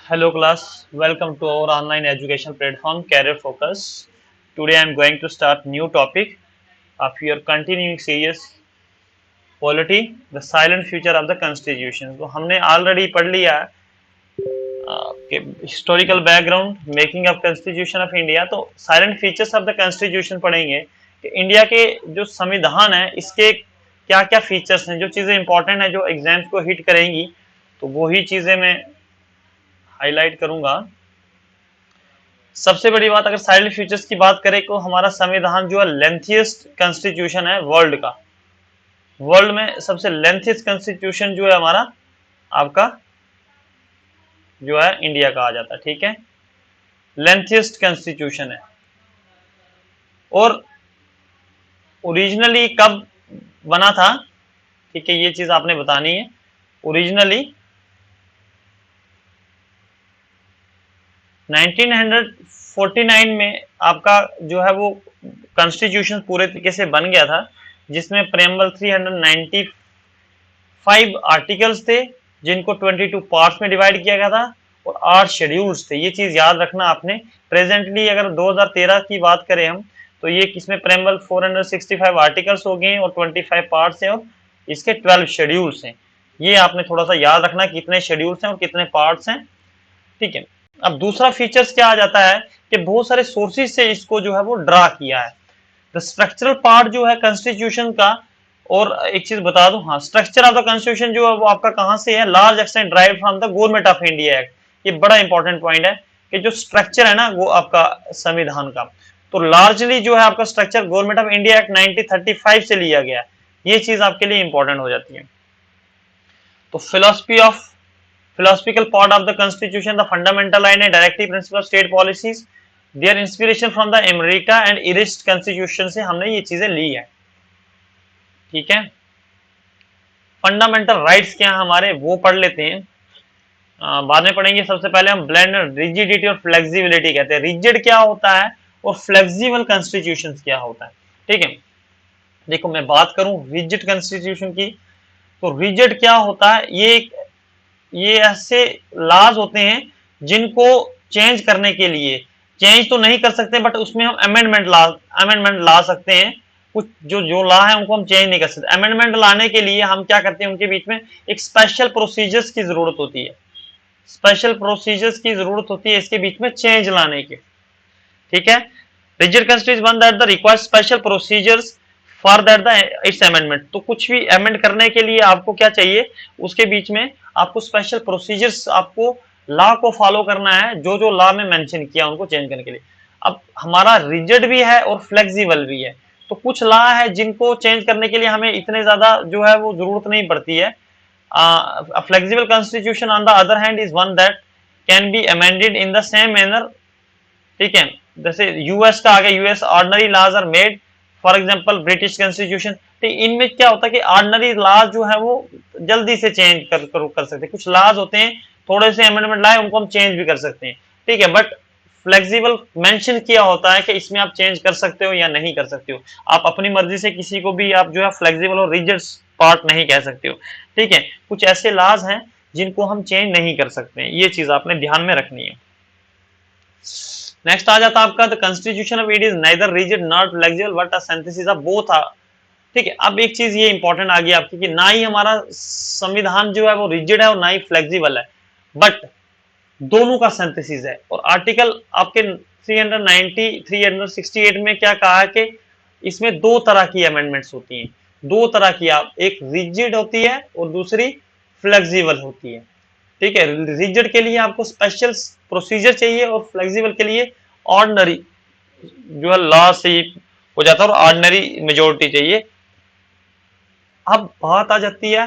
Hello class, welcome to our online education platform Career Focus. Today I am going to start new topic of your continuing series Polity, the silent future of the constitution. तो हमने already पढ़ लिया है कि historical background making of constitution of India. तो silent features of the constitution पढ़ेंगे कि India के जो संविधान है इसके क्या क्या फीचर्स हैं, जो चीजें इंपॉर्टेंट है जो एग्जाम्स को हिट करेंगी, तो वही चीजें मैं हाईलाइट करूंगा। सबसे बड़ी बात, अगर साइलेंट फीचर्स की बात करें तो हमारा संविधान जो है लेंथीएस्ट कॉन्स्टिट्यूशन है वर्ल्ड का। वर्ल्ड में सबसे लेंथीएस्ट कॉन्स्टिट्यूशन जो है हमारा आपका जो है इंडिया का आ जाता है। ठीक है, लेंथीएस्ट कॉन्स्टिट्यूशन है। और ओरिजिनली कब बना था, ठीक है, ये चीज आपने बतानी है। ओरिजिनली 1949 में आपका जो है वो कॉन्स्टिट्यूशन पूरे तरीके से बन गया था, जिसमें प्रेम्बल 395 आर्टिकल्स थे जिनको 22 पार्ट्स में डिवाइड किया गया था और 8 शेड्यूल्स थे। ये चीज याद रखना आपने। प्रेजेंटली अगर 2013 की बात करें हम, तो ये इसमें प्रेम्बल 465 आर्टिकल्स हो गए और 25 पार्ट्स हैं और इसके 12 शेड्यूल्स हैं। ये आपने थोड़ा सा याद रखना कितने शेड्यूल्स हैं और कितने पार्ट्स हैं। ठीक है, अब दूसरा फीचर्स क्या आ जाता है कि बहुत सारे सोर्सेज से इसको जो है वो ड्रा किया है। द स्ट्रक्चरल पार्ट जो है कॉन्स्टिट्यूशन का, और एक चीज बता दूं, हाँ, स्ट्रक्चर ऑफ द कॉन्स्टिट्यूशन जो है वो आपका कहां से है, large extent drive from the government of India act. ये बड़ा इंपॉर्टेंट पॉइंट है कि जो स्ट्रक्चर है ना वो आपका संविधान का, तो लार्जली जो है आपका structure government of India act 1935 से लिया गया। ये चीज आपके लिए इंपॉर्टेंट हो जाती है। तो philosophical part of the constitution, the fundamental line and directive principle of state policies, their inspiration from the America and Irish constitution से हमने ये चीजें ली है। ठीक है, फंडामेंटल राइट्स क्या है हमारे वो पढ़ लेते हैं, बाद में पढ़ेंगे। सबसे पहले हम ब्लेंड, रिजिडिटी और फ्लेक्सिबिलिटी कहते हैं। रिजिड क्या होता है और फ्लेक्सिबल कॉन्स्टिट्यूशन क्या होता है। ठीक है, देखो मैं बात करूं रिजिड कॉन्स्टिट्यूशन की, तो रिजिड क्या होता है, ये ऐसे लाज होते हैं जिनको चेंज करने के लिए, चेंज तो नहीं कर सकते बट उसमें हम अमेंडमेंट ला सकते हैं। कुछ जो लॉ है उनको हम चेंज नहीं कर सकते। अमेंडमेंट लाने के लिए हम क्या करते हैं, उनके बीच में एक स्पेशल प्रोसीजर्स की जरूरत होती है। स्पेशल प्रोसीजर्स की जरूरत होती है इसके बीच में चेंज लाने की। ठीक है, rigid constitution one that the required special procedures for that the it's amendment. तो कुछ भी अमेंड करने के लिए आपको क्या चाहिए, उसके बीच में आपको स्पेशल प्रोसीजर्स, आपको लॉ को फॉलो करना है, जो जो लॉ में मेंशन किया उनको चेंज करने के लिए। अब हमारा रिजिड भी है और फ्लेक्सिबल भी है। तो कुछ लॉ है जिनको चेंज करने के लिए हमें इतने ज्यादा जो है वो जरूरत नहीं पड़ती है। Flexible constitution on the other hand is one that can be amended in the same manner. ठीक है, जैसे यूएस का आ गया, US ordinary laws are made, for example British constitution. तो इनमें क्या होता है कि ऑर्डिनरी लॉज जो है वो जल्दी से चेंज कर सकते हैं। कुछ लॉज होते हैं थोड़े से अमेंडमेंट लाए उनको हम चेंज भी कर सकते हैं। ठीक है, बट फ्लेक्सिबल मेंशन किया होता है कि इसमें आप चेंज कर सकते हो या नहीं कर सकते हो। आप अपनी मर्जी से किसी को भी आप जो है फ्लेक्सिबल और रिजिड पार्ट नहीं कह सकते हो। ठीक है, कुछ ऐसे लॉज हैं जिनको हम चेंज नहीं कर सकते हैं। ये चीज आपने ध्यान में रखनी है। नेक्स्ट आ जाता है आपका the constitution of India is neither rigid not flexible but a synthesis of both. ठीक है, अब एक चीज ये इंपॉर्टेंट आ गई आपकी कि ना ही हमारा संविधान जो है वो रिजिड है और ना ही फ्लेक्सिबल है, बट दोनों का सिंथेसिस है। और आर्टिकल आपके 390 368 में क्या कहा है कि इसमें दो तरह की अमेंडमेंट्स होती हैं। दो तरह की, आप एक रिजिड होती है और दूसरी फ्लेक्सिबल होती है। ठीक है, रिजिड के लिए आपको स्पेशल प्रोसीजर चाहिए और फ्लेक्सिबल के लिए ऑर्डिनरी जो है लॉ से हो जाता है और ऑर्डिनरी मेजोरिटी चाहिए। अब बात आ जाती है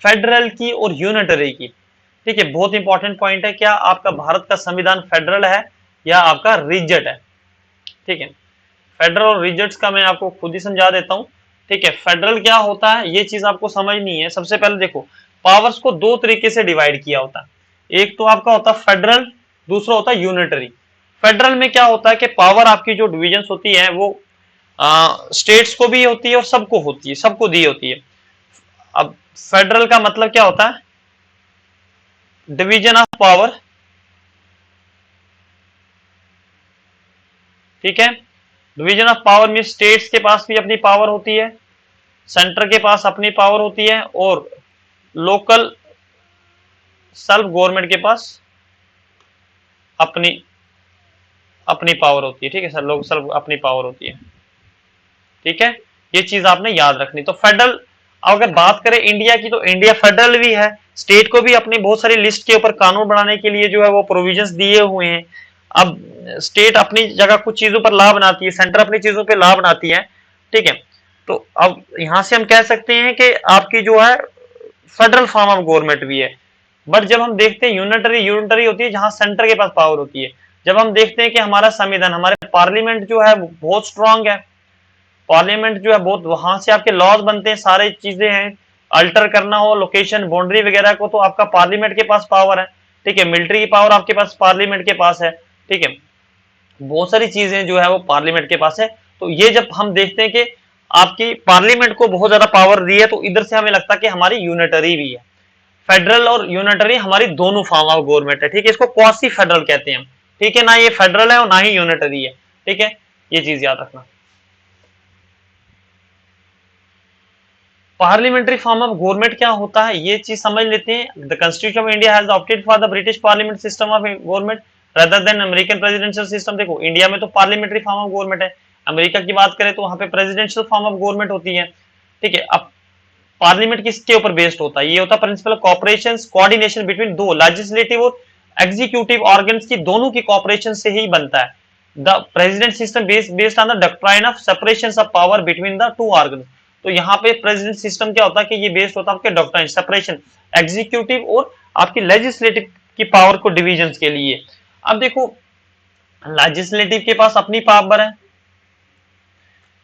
फेडरल की और यूनिटरी की। ठीक है, बहुत इंपॉर्टेंट पॉइंट है, क्या आपका भारत का संविधान फेडरल है या आपका रिजिड है। ठीक है, फेडरल और रिजिड का मैं आपको खुद ही समझा देता हूं। ठीक है, फेडरल क्या होता है ये चीज आपको समझनी है। सबसे पहले देखो, पावर्स को दो तरीके से डिवाइड किया होता है। एक तो आपका होता है फेडरल, दूसरा होता है यूनिटरी। फेडरल में क्या होता है कि पावर आपकी जो डिविजन होती है वो स्टेट्स को भी होती है और सबको होती है, सबको दी होती है। अब फेडरल का मतलब क्या होता है, डिवीजन ऑफ पावर ठीक है। डिवीजन ऑफ पावर में स्टेट्स के पास भी अपनी पावर होती है, सेंटर के पास अपनी पावर होती है, और लोकल सेल्फ गवर्नमेंट के पास अपनी अपनी पावर होती है। ठीक है सर, लोग सेल्फ अपनी पावर होती है। ठीक है, ये चीज आपने याद रखनी। तो फेडरल, अगर बात करें इंडिया की, तो इंडिया फेडरल भी है, स्टेट को भी अपनी बहुत सारी लिस्ट के ऊपर कानून बनाने के लिए जो है वो प्रोविजंस दिए हुए हैं। अब स्टेट अपनी जगह कुछ चीजों पर लॉ बनाती है, सेंटर अपनी चीजों पर लॉ बनाती है। ठीक है, तो अब यहां से हम कह सकते हैं कि आपकी जो है फेडरल फॉर्म ऑफ गवर्नमेंट भी है। बट जब हम देखते हैं यूनिटरी, यूनिटरी होती है जहां सेंटर के पास पावर होती है। जब हम देखते हैं कि हमारा संविधान, हमारे पार्लियामेंट जो है बहुत स्ट्रांग है, पार्लियामेंट जो है बहुत, वहां से आपके लॉज बनते हैं, सारी चीजें हैं, अल्टर करना हो लोकेशन बाउंड्री वगैरह को, तो आपका पार्लियामेंट के पास पावर है। ठीक है, मिलिट्री की पावर आपके पास पार्लियामेंट के पास है। ठीक है, बहुत सारी चीजें जो है वो पार्लियामेंट के पास है। तो ये जब हम देखते हैं कि आपकी पार्लियामेंट को बहुत ज्यादा पावर दी है, तो इधर से हमें लगता है कि हमारी यूनिटरी भी है। फेडरल और यूनिटरी हमारी दोनों फॉर्म ऑफ गवर्नमेंट है। ठीक है, इसको क्वासी फेडरल कहते हैं हम। ठीक है, ना ये फेडरल है और ना ही यूनिटरी है। ठीक है, ये चीज याद रखना। पार्लियामेंट्री फॉर्म ऑफ गवर्नमेंट क्या होता है, ये चीज समझ लेते हैं। The constitution of India has opted for the British parliament system of government rather than American presidential system. देखो, इंडिया में तो पार्लियामेंट्री फॉर्म ऑफ गवर्नमेंट है, अमेरिका की बात करें तो वहां पे प्रेसिडेंशियल फॉर्म ऑफ गवर्नमेंट होती है। ठीक है, अब पार्लियामेंट किसके ऊपर बेस्ड होता है, ये होता है प्रिंसिपल कॉपरेशन कोऑर्डिनेशन बिटवीन दो लेजिस्लेटिव और एग्जीक्यूटिव ऑर्गन्स की, दोनों की कॉपरेशन से ही बनता है। The president system based on the doctrine of separation of power between the two organs. तो यहाँ पे प्रेसिडेंट सिस्टम क्या होता है कि ये बेस्ड होता है आपके डॉक्ट्राइन सेपरेशन एग्जीक्यूटिव और आपकी लेजिस्लेटिव की पावर को डिविजन के लिए। अब देखो, लेजिस्लेटिव के पास अपनी पावर है,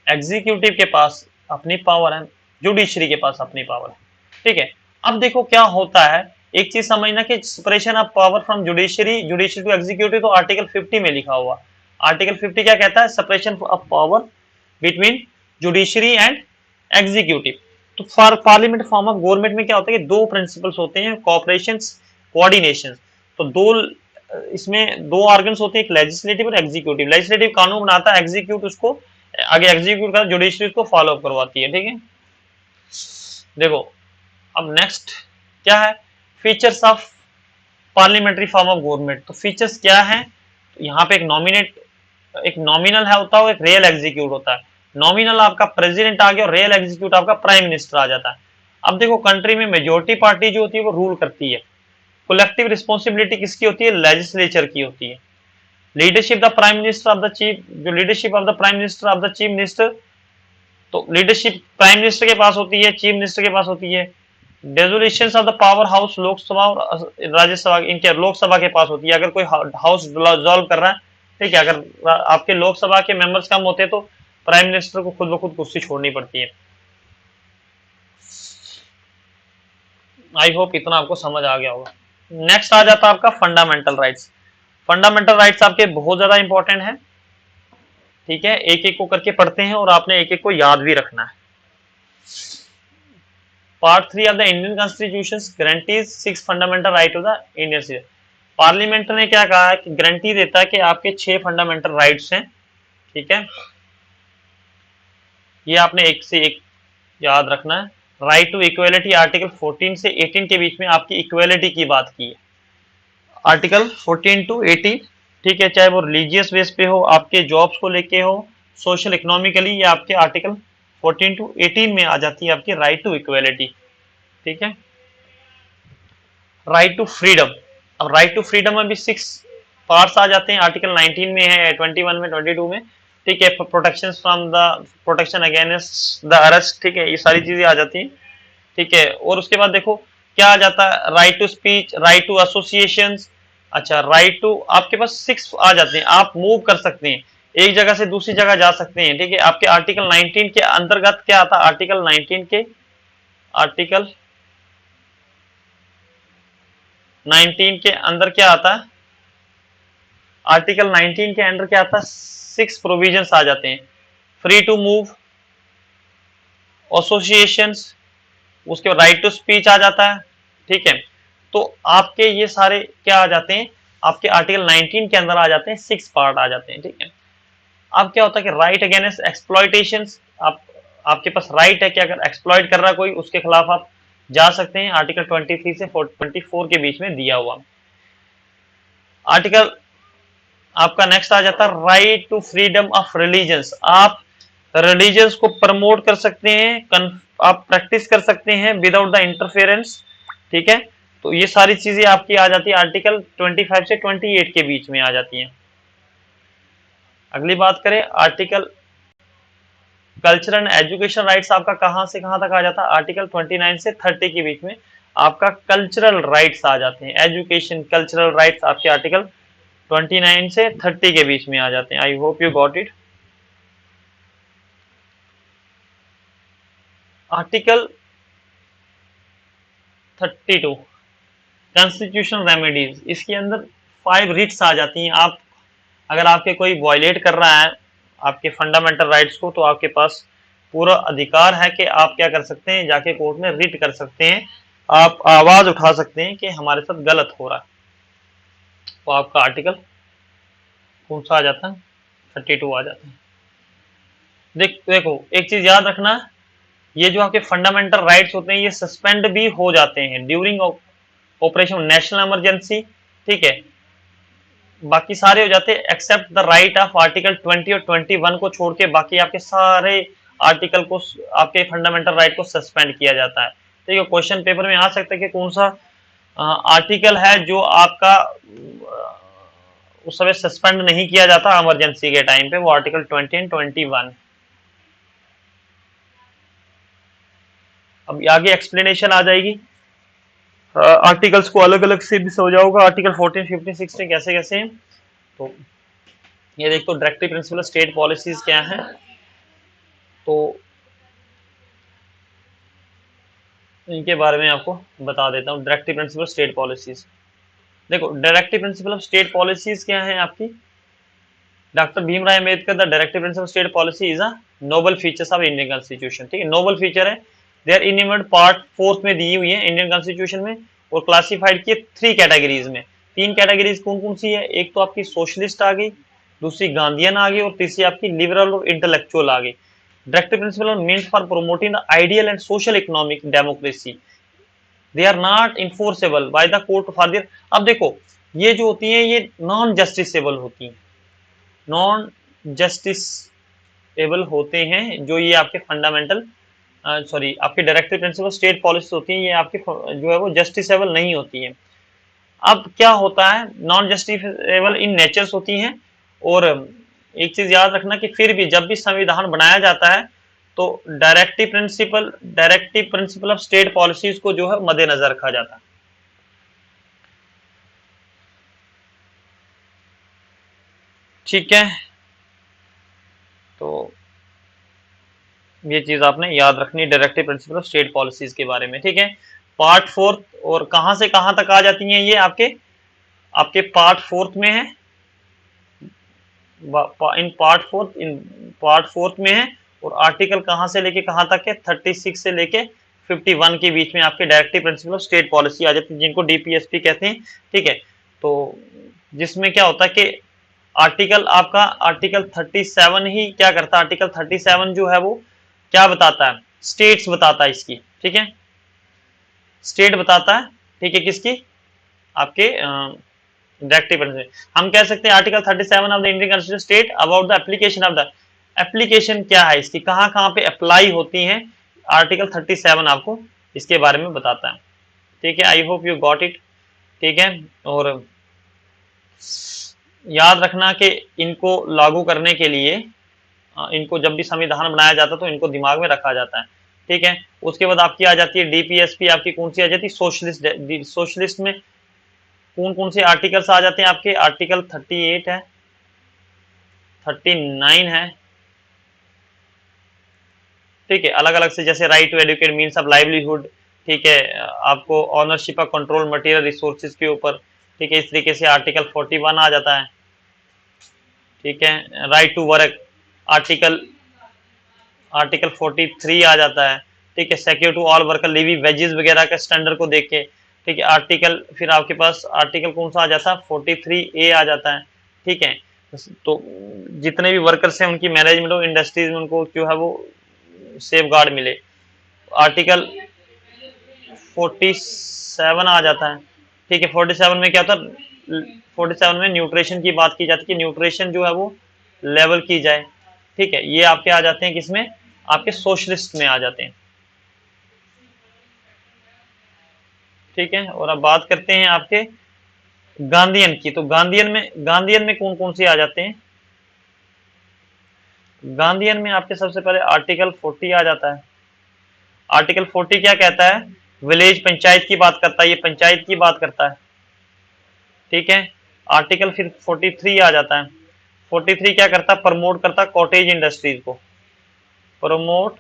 एग्जीक्यूटिव के पास अपनी पावर है, जुडिशरी के पास अपनी पावर है। ठीक है, अब देखो क्या होता है, एक चीज समझना कि separation of power from judiciary judiciary to executive, तो आर्टिकल 50 में लिखा हुआ। आर्टिकल 50 क्या कहता है, separation of power between judiciary and executive. तो for parliament form of government में क्या होता है कि दो प्रिंसिपल्स होते हैं, कोऑपरेशन कोऑर्डिनेशन। तो दो, इसमें दो ऑर्गन्स होते हैं, एक लेजिस्लेटिव और एग्जीक्यूटिव। लेजिस्लेटिव कानून बनाता है, एग्जीक्यूटिव उसको आगे एग्जीक्यूट कर, जुडिशरी उसको फॉलो करवाती है। ठीक है, देखो अब नेक्स्ट क्या है, features of parliamentary form of government. तो फीचर्स क्या है, तो यहाँ पे एक नॉमिनल है होता है, एक रियल एग्जीक्यूट होता है। नॉमिनल आपका प्रेसिडेंट आ गया और रियल एग्जीक्यूट आपका प्राइम मिनिस्टर आ जाता है। अब देखो, कंट्री में मेजोरिटी पार्टी जो होती है वो रूल करती है, कलेक्टिव रिस्पॉन्सिबिलिटी किसकी होती है, लेजिस्लेचर की होती है। Leadership the prime minister of the chief, जो leadership of the prime minister of the chief minister, तो लीडरशिप प्राइम मिनिस्टर के पास होती है, चीफ मिनिस्टर के पास होती है। Desolation of the power house, Lok Sabha और राज्यसभा, इनके लोकसभा के पास होती है, अगर कोई हाउस डिसॉल्व कर रहा है। ठीक है, अगर आपके लोकसभा के मेंबर्स कम होते हैं तो प्राइम मिनिस्टर को खुद ब खुद कुर्सी छोड़नी पड़ती है। आई होप इतना आपको समझ आ गया होगा। नेक्स्ट आ जाता है आपका फंडामेंटल राइट्स। फंडामेंटल राइट्स आपके बहुत ज्यादा इंपॉर्टेंट है। ठीक है, एक एक को करके पढ़ते हैं और आपने एक एक को याद भी रखना है। Part 3 of the Indian constitution guarantees 6 fundamental right of the Indian citizen. Parliament ने क्या कहा है कि गारंटी देता है कि आपके 6 फंडामेंटल राइट्स हैं। ठीक है, ये आपने एक से एक याद रखना है। राइट टू इक्वेलिटी, आर्टिकल 14 से 18 के बीच में आपकी इक्वेलिटी की बात की है, आर्टिकल 14 टू 18। ठीक है, चाहे वो रिलीजियस बेस पे हो, आपके जॉब्स को लेके हो, सोशल इकोनॉमिकली, ये आपके आर्टिकल 14 टू 18 में आ जाती है आपकी राइट टू इक्वेलिटी। ठीक है, राइट टू फ्रीडम। अब राइट टू फ्रीडम में भी 6 पार्ट्स आ जाते हैं, आर्टिकल 19 में है, 21 में, 22 में। ठीक है, protection from the protection against the arrest. ठीक है, ये सारी चीजें आ जाती हैं। ठीक है, और उसके बाद देखो क्या आ जाता है, right to speech, right to association. अच्छा, राइट टू, आपके पास 6 आ जाते हैं, आप मूव कर सकते हैं, एक जगह से दूसरी जगह जा सकते हैं। ठीक है, आपके आर्टिकल 19 के अंतर्गत क्या आता है, आर्टिकल 19 के अंदर क्या आता है, आर्टिकल 19 के अंदर क्या आता है, 6 प्रोविजंस आ जाते हैं। फ्री टू मूव, एसोसिएशंस, उसके बाद राइट टू स्पीच आ जाता है। ठीक है, तो आपके ये सारे क्या आ जाते हैं, आपके आर्टिकल 19 के अंदर आ जाते हैं, 6 पार्ट आ जाते हैं। ठीक है, अब क्या होता है कि राइट अगेंस्ट एक्सप्लॉयटेशन, आपके पास राइट है कि अगर एक्सप्लॉइट कर रहा है कोई, उसके खिलाफ आप जा सकते हैं। आर्टिकल 23 से 24 के बीच में दिया हुआ आर्टिकल। आपका नेक्स्ट आ जाता है right to freedom of religions. आप रिलीजन्स को प्रमोट कर सकते हैं, आप प्रैक्टिस कर सकते हैं विदाउट द इंटरफेरेंस। ठीक है, तो ये सारी चीजें आपकी आ जाती है आर्टिकल 25 से 28 के बीच में आ जाती हैं। अगली बात करें article culture and education rights, आपका कहां से कहां तक आ जाता है? आर्टिकल 29 से 30 के बीच में आपका कल्चरल राइट्स आ जाते हैं। एजुकेशन कल्चरल राइट्स आपके आर्टिकल 29 से 30 के बीच में आ जाते हैं। I hope you got it. Article 32 constitutional remedies, इसके अंदर 5 रिट्स आ जाती हैं। आप अगर आपके कोई वायलेट कर रहा है आपके फंडामेंटल राइट्स को, तो आपके पास पूरा अधिकार है कि आप क्या कर सकते हैं, जाके कोर्ट में रिट कर सकते हैं, आप आवाज उठा सकते हैं कि हमारे साथ गलत हो रहा है। तो आपका आर्टिकल कौन सा आ जाता है? 32 आ जाता है। देखो एक चीज याद रखना, ये जो आपके फंडामेंटल राइट्स होते हैं ये सस्पेंड भी हो जाते हैं ड्यूरिंग ऑपरेशन नेशनल इमरजेंसी। ठीक है, बाकी सारे हो जाते हैं except the right of article 20 और 21 को छोड़ के, बाकी आपके सारे आर्टिकल को, आपके फंडामेंटल राइट को सस्पेंड किया जाता है। ठीक है, क्वेश्चन पेपर में आ सकता है कि कौन सा आर्टिकल है जो आपका उस समय सस्पेंड नहीं किया जाता इमरजेंसी के टाइम पे, वो आर्टिकल 20 एंड 21। अब आगे एक्सप्लेनेशन आ जाएगी, आर्टिकल्स को अलग अलग से भी समझाऊंगा, आर्टिकल 14, 15, 16 कैसे कैसे हैं। तो ये देखो डायरेक्टिव प्रिंसिपल स्टेट पॉलिसीज क्या है, तो इनके बारे में आपको बता देता हूँ। डायरेक्टिव प्रिंसिपल स्टेट पॉलिसीज, देखो directive principle of state policies क्या है आपकी? Doctor Bhimrao Ambedkar the directive principle state policy is a Nobel features of Indian constitution. ठीक है, नोबल फीचर है, दे आर इनिमेंट पार्ट 4 में दी हुई है इंडियन कॉन्स्टिट्यूशन में, और क्लासिफाइड की 3 कैटेगरीज में। 3 कैटेगरीज कौन कौन सी है? एक तो आपकी सोशलिस्ट आ गई, दूसरी गांधीयन आ गई, और तीसरी आपकी लिबरल और इंटेलेक्चुअल आ गई। Directive principle means for promoting the ideal and social economic democracy, they are not enforceable by the court for their. अब देखो ये जो होती है ये नॉन जस्टिसेबल होती है, नॉन जस्टिसेबल होते हैं जो ये आपके फंडामेंटल सॉरी आपके डायरेक्टिव प्रिंसिपल स्टेट पॉलिसी होती है, ये आपके जो है वो जस्टिसेबल नहीं होती है। अब क्या होता है, नॉन जस्टिसेबल इन नेचर्स होती हैं। और एक चीज याद रखना कि फिर भी जब भी संविधान बनाया जाता है तो directive principle of state policies को जो है मद्देनजर रखा जाता है। ठीक है, तो ये चीज आपने याद रखनी directive principle of state policies के बारे में। ठीक है, पार्ट 4 और कहां से कहां तक आ जाती हैं ये आपके पार्ट 4 में है, इन पार्ट 4 में है। और आर्टिकल कहां से लेके कहां तक है? 36 से लेके 51 के बीच में आपके directive principle of state policy आ जाती है, जिनको डीपीएसपी कहते हैं। ठीक है, तो जिसमें क्या होता है कि आर्टिकल 37 ही क्या करता है, आर्टिकल 37 जो है वो क्या बताता है? स्टेट्स बताता है इसकी। ठीक है, स्टेट बताता है, ठीक है, किसकी? आपके डायरेक्टिव प्रिंसिपल। हम कह सकते हैं article 37 of the Indian constitution state about the application of the, application क्या है इसकी, कहां कहां पे अप्लाई होती है, आर्टिकल 37 आपको इसके बारे में बताता है। ठीक है, I hope you got it. ठीक है, और याद रखना कि इनको लागू करने के लिए इनको जब भी संविधान बनाया जाता है तो इनको दिमाग में रखा जाता है। ठीक है, उसके बाद आपकी आ जाती है डीपीएसपी, आपकी कौन सी आ जाती है? सोशलिस्ट। सोशलिस्ट में कौन कौन से आर्टिकल्स आ जाते हैं आपके? आर्टिकल 38 है, 39 है। ठीक है, अलग अलग से, जैसे right to educate means of livelihood. ठीक है, आपको ownership of control material resources के ऊपर। ठीक है, इस तरीके से आर्टिकल 41 आ जाता है। ठीक है, राइट टू वर्क आर्टिकल 43 आ जाता है। ठीक है, secure to all worker living wages वगैरह के स्टैंडर्ड को देख के। ठीक है, आर्टिकल फिर आपके पास आर्टिकल कौन सा आ जाता है? 43A आ जाता है। ठीक है, तो जितने भी वर्कर्स हैं उनकी मैनेजमेंट और इंडस्ट्रीज में उनको जो है वो सेफ गार्ड मिले। आर्टिकल 47 आ जाता है, ठीक है। 47 में क्या होता है, 47 में न्यूट्रिशन की बात की जाती है कि न्यूट्रिशन जो है वो लेवल की जाए, ठीक है। ये आपके आ जाते हैं किसमें, आपके सोशलिस्ट में आ जाते हैं, ठीक है। और अब बात करते हैं आपके गांधीयन की। तो गांधीयन में कौन कौन से आ जाते हैं। गांधीयन में आपके सबसे पहले आर्टिकल 40 आ जाता है। आर्टिकल 40 क्या कहता है, विलेज पंचायत की बात करता है, ये पंचायत की बात करता है, ठीक है। आर्टिकल फिर 43 आ जाता है। 43 क्या करता है, प्रमोट करता है कॉटेज इंडस्ट्रीज को, प्रमोट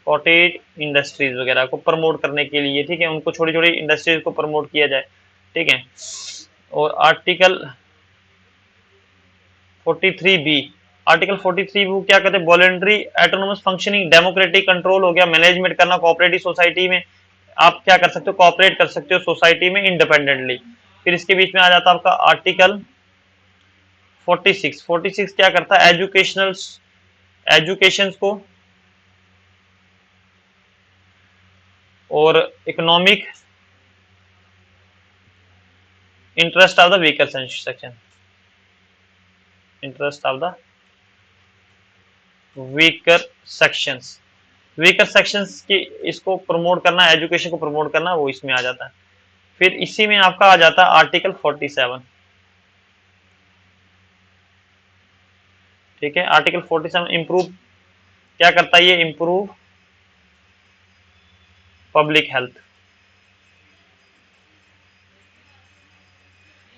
कॉटेज इंडस्ट्रीज वगैरह को प्रमोट करने के लिए, ठीक है, उनको छोटी छोटी इंडस्ट्रीज को प्रमोट किया जाए, ठीक है। और आर्टिकल 43 बी, आर्टिकल 43 वो क्या कहते हैं, voluntary autonomous functioning, democratic control हो गया, मैनेजमेंट करना कोऑपरेटिव सोसाइटी में, आप क्या कर सकते हो, कोऑपरेट कर सकते हो सोसाइटी में इंडिपेंडेंटली। फिर इसके बीच में आ जाता है आपका आर्टिकल 46 क्या करता है, एजुकेशन को और economic interest of the weaker section, interest of the weaker sections, weaker sections की इसको प्रमोट करना, एजुकेशन को प्रमोट करना, वो इसमें आ जाता है। फिर इसी में आपका आ जाता है आर्टिकल 47, ठीक है। आर्टिकल 47 इंप्रूव क्या करता है, ये इंप्रूव पब्लिक हेल्थ,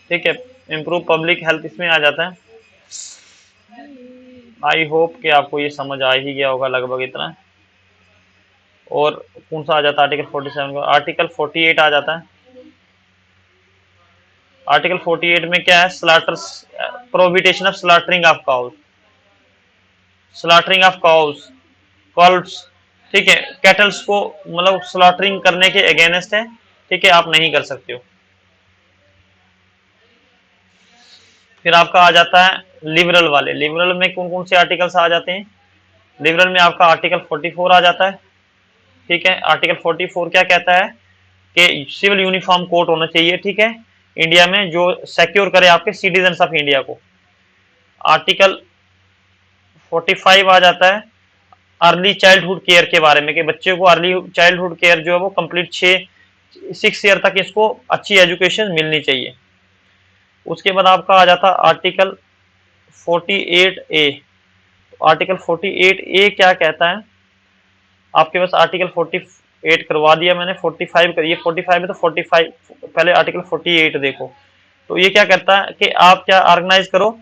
ठीक है, इंप्रूव पब्लिक हेल्थ इसमें आ जाता है। आई होप कि आपको ये समझ आ ही गया होगा लगभग इतना। और कौन सा आ जाता है आर्टिकल 47 का, आर्टिकल 48 आ जाता है। आर्टिकल 48 में क्या है, slaughter, prohibition of slaughtering of cows, slaughtering of cows calves, ठीक है, कैटल्स को मतलब स्लॉटरिंग करने के अगेंस्ट है, ठीक है, आप नहीं कर सकते हो। फिर आपका आ जाता है लिबरल वाले, लिबरल में कौन कौन से आर्टिकल्स आ जाते हैं, लिबरल में आपका आर्टिकल 44 आ जाता है, ठीक है। आर्टिकल 44 क्या कहता है कि सिविल यूनिफॉर्म कोड होना चाहिए, ठीक है, इंडिया में, जो सिक्योर करे आपके सिटीजन ऑफ इंडिया को। आर्टिकल 45 आ जाता है अर्ली चाइल्डहुड केयर के बारे में, कि बच्चे को अर्ली चाइल्डहुड केयर जो है वो कंप्लीट 6 ईयर तक इसको अच्छी एजुकेशन मिलनी चाहिए। उसके बाद आपका आ जाता है आर्टिकल 48A। आर्टिकल 48A क्या कहता है, आपके पास आर्टिकल 48 करवा दिया मैंने, 45 करिए, 45 में तो 45 पहले आर्टिकल 48 देखो। तो ये क्या करता है कि आप क्या ऑर्गेनाइज करो,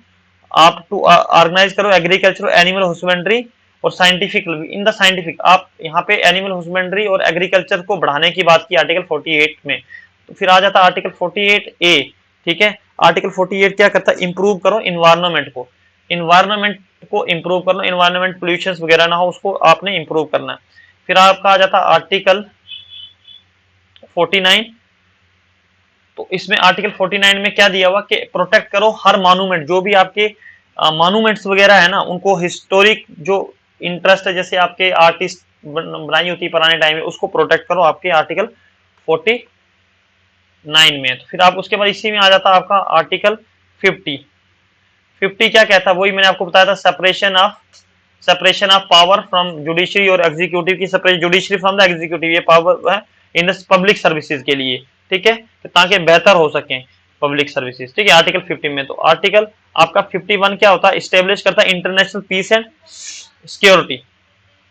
आप टू ऑर्गेनाइज करो एग्रीकल्चर एनिमल हस्बेंड्री और साइंटिफिक, इन द साइंटिफिक, आप यहाँ पे एनिमल हस्बेंड्री और एग्रीकल्चर को बढ़ाने की बात की आर्टिकल 48 में। तो फिर आ जाता है आर्टिकल 48A, ठीक है। आर्टिकल 48 क्या करता है, इंप्रूव करो इन्वायरमेंट को, इन्वायरमेंट को इंप्रूव करना, इन्वायरमेंट पोल्यूशन वगैरह ना हो उसको आपने इंप्रूव करना है। फिर आपका आ जाता है आर्टिकल 49। तो इसमें आर्टिकल 49 में क्या दिया हुआ कि प्रोटेक्ट करो हर मॉन्यूमेंट, जो भी आपके मॉन्यूमेंट्स वगैरह है ना, उनको हिस्टोरिक जो इंटरेस्ट है, जैसे आपके आर्टिस्ट बनाई होती है पुराने टाइम में, उसको प्रोटेक्ट करो आपके आर्टिकल 49 में। तो फिर आप उसके बाद इसी में आ जाता है आपका आर्टिकल 50 क्या कहता है, वही मैंने आपको बताया था, separation of power from judiciary और एग्जीक्यूटिव की, separate judiciary from the executive, ये पावर है इन द पब्लिक सर्विसेज के लिए, ठीक है, ताकि बेहतर हो सके पब्लिक सर्विसेज, ठीक है। आर्टिकल 50 में तो आर्टिकल आपका 51 क्या होता है, स्टेब्लिश करता है international peace and security.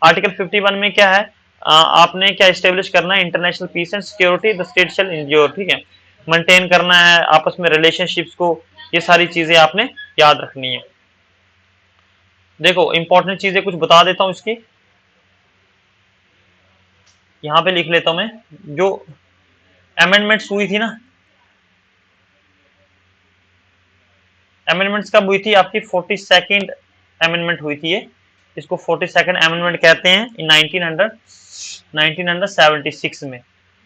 Article 51 में क्या है, आपने क्या स्टेब्लिश करना है, international peace and security the state shall ensure, ठीक है, मेंटेन करना है आपस में रिलेशनशिप्स को, ये सारी चीजें आपने याद रखनी है। देखो इंपॉर्टेंट चीजें कुछ बता देता हूं इसकी, यहां पे लिख लेता हूं मैं, जो अमेंडमेंट्स हुई थी ना, अमेंडमेंट्स कब हुई थी आपकी, 42nd अमेंडमेंट हुई थी ये, इसको 42nd अमेंडमेंट कहते हैं इन 1976 में,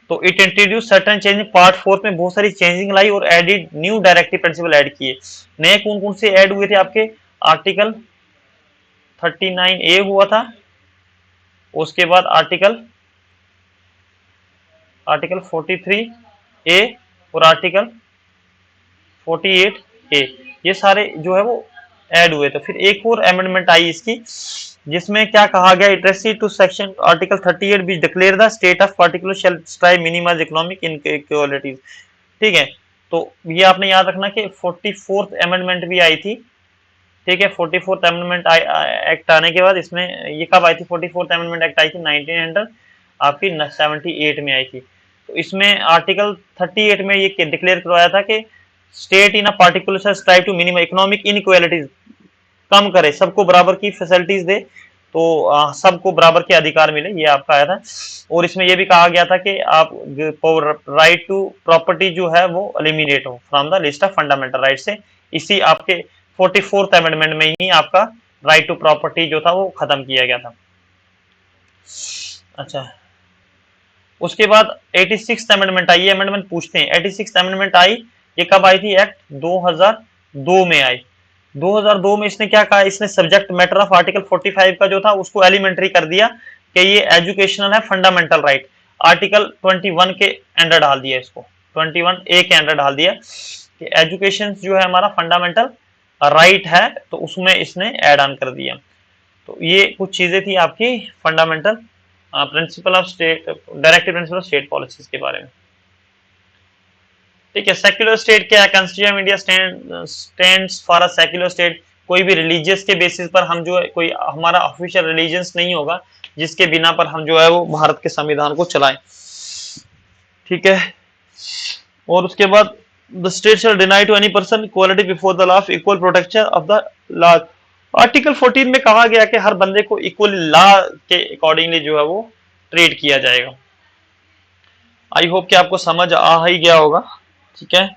तो it introduce certain change, part 4 में बहुत सारी चेंजिंग लाई और added new directive principle add किए। नए कौन कौन से ऐड हुए थे आपके? आर्टिकल 39A हुआ था, उसके बाद आर्टिकल 43A और आर्टिकल 48A, ये सारे जो है वो ऐड हुए थे। फिर एक और अमेंडमेंट आई इसकी, जिसमें क्या कहा गया, inserted to section article 38 which declare the state of particular shall strive minimise economic inequalities. ठीक है, तो ये आपने याद रखना कि 44th अमेंडमेंट भी आई थी। ठीक है, 44th अमेंडमेंट एक्ट आने के बाद इसमें ये कब आई थी? 44th अमेंडमेंट एक्ट आई थी 1900 आपकी 78 में आई थी। तो इसमें आर्टिकल 38 में ये डिक्लेयर करवाया था कि state in a particular strive to minimum economic inequalities, कम करे, सबको बराबर की फैसिलिटीज दे, तो सबको बराबर के अधिकार मिले, ये आपका आया था। और इसमें यह भी कहा गया था कि आप राइट टू प्रॉपर्टी जो है वो एलिमिनेट हो from the list of fundamental right से। इसी आपके 44th अमेंडमेंट में ही आपका राइट टू प्रॉपर्टी जो था वो खत्म किया गया था। अच्छा, उसके बाद 86th अमेंडमेंट आई। ये अमेंडमेंट पूछते हैं, 86th अमेंडमेंट आई, ये कब आई थी? एक्ट 2002 में आई। 2002 में इसने क्या कहा? इसने सब्जेक्ट मैटर ऑफ आर्टिकल 45 का जो था उसको एलिमेंट्री कर दिया कि ये एजुकेशनल है, फंडामेंटल राइट। आर्टिकल 21 के अंडर डाल दिया इसको, 21A के अंडर डाल दिया कि एजुकेशन जो है हमारा फंडामेंटल राइट है, तो उसमें इसने ऐड ऑन कर दिया। तो ये कुछ चीजें थी आपकी fundamental principle of state, directive principle of state policies के बारे में। ठीक है, सेक्युलर स्टेट क्या है? Constitution of India stands for a secular state. कोई भी रिलीजियस के बेसिस पर हम जो है, कोई हमारा ऑफिशियल रिलीजियंस नहीं होगा जिसके बिना पर हम जो है वो भारत के संविधान को चलाएं। ठीक है, और उसके बाद the state shall deny to any person equality before the law of equal protection of the law. Article 14 में कहा गया कि हर बंदे को इक्वल लॉ के अकॉर्डिंगली जो है वो ट्रीट किया जाएगा। आई होप कि आपको समझ आ ही गया होगा। ठीक है,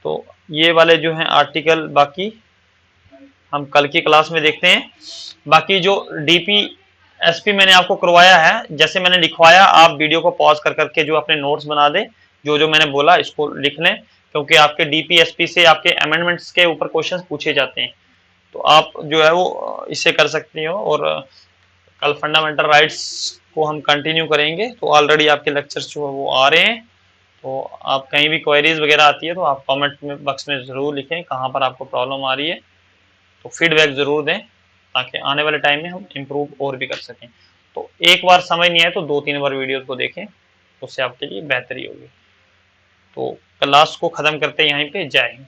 तो ये वाले जो हैं आर्टिकल बाकी हम कल की क्लास में देखते हैं। बाकी जो DPSP मैंने आपको करवाया है, जैसे मैंने लिखवाया, आप वीडियो को पॉज कर करके जो अपने नोट्स बना दें, जो जो मैंने बोला इसको लिख लें, क्योंकि आपके DPSP से आपके अमेंडमेंट्स के ऊपर क्वेश्चंस पूछे जाते हैं, तो आप जो है वो इससे कर सकते हो। और कल फंडामेंटल राइट्स को हम कंटिन्यू करेंगे, तो ऑलरेडी आपके लेक्चर्स जो है वो आ रहे हैं। तो आप कहीं भी क्वेरीज वगैरह आती है तो आप कमेंट में बॉक्स में ज़रूर लिखें कहाँ पर आपको प्रॉब्लम आ रही है, तो फीडबैक ज़रूर दें ताकि आने वाले टाइम में हम इम्प्रूव और भी कर सकें। तो एक बार समझ नहीं आए तो 2-3 बार वीडियोस को देखें, उससे आपके लिए बेहतरी होगी। तो क्लास को ख़त्म करते हैं यहीं पे। जय हिंद।